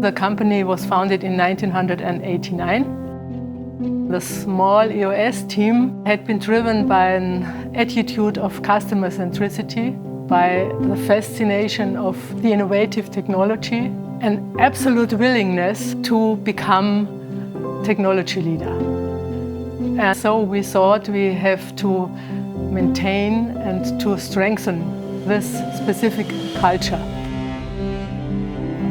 The company was founded in 1989. The small EOS team had been driven by an attitude of customer centricity, by the fascination of the innovative technology, an absolute willingness to become technology leader. And so we thought we have to maintain and to strengthen this specific culture.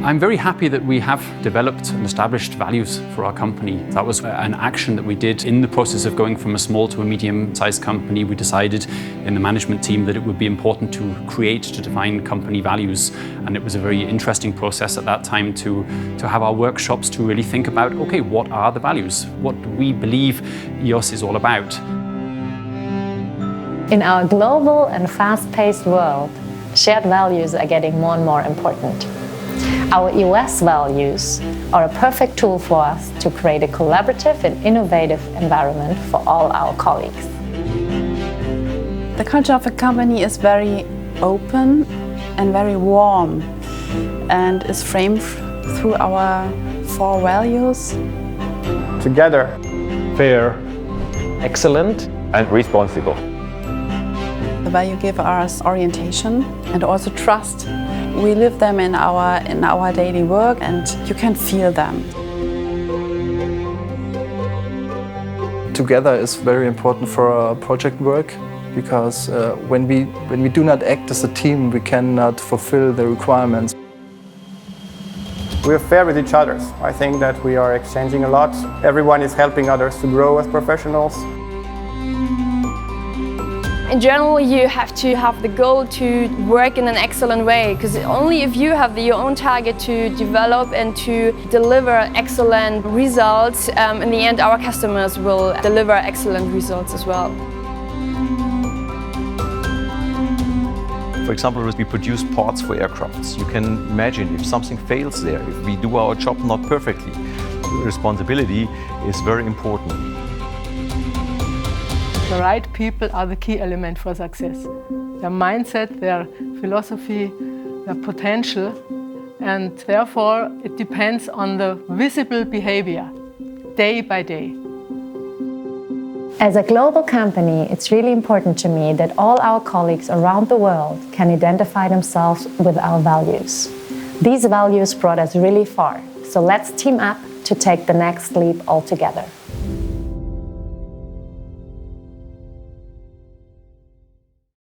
I'm very happy that we have developed and established values for our company. That was an action that we did in the process of going from a small to a medium-sized company. We decided in the management team that it would be important to define company values. And it was a very interesting process at that time to have our workshops to really think about, okay, what are the values? What do we believe EOS is all about? In our global and fast-paced world, shared values are getting more and more important. Our EOS values are a perfect tool for us to create a collaborative and innovative environment for all our colleagues. The culture of the company is very open and very warm and is framed through our 4 values. Together, fair, excellent, and responsible. The value give us orientation and also trust. We live them in our daily work and you can feel them. Together is very important for our project work because when we do not act as a team, we cannot fulfill the requirements. we are fair with each other. I think that we are exchanging a lot. Everyone is helping others to grow as professionals. In general, you have to have the goal to work in an excellent way, because only if you have your own target to develop and to deliver excellent results, in the end our customers will deliver excellent results as well. For example, we produce parts for aircrafts. You can imagine if something fails there, if we do our job not perfectly, the responsibility is very important. The right people are the key element for success. Their mindset, their philosophy, their potential, and therefore it depends on the visible behavior, day by day. As a global company, it's really important to me that all our colleagues around the world can identify themselves with our values. These values brought us really far, so let's team up to take the next leap all together.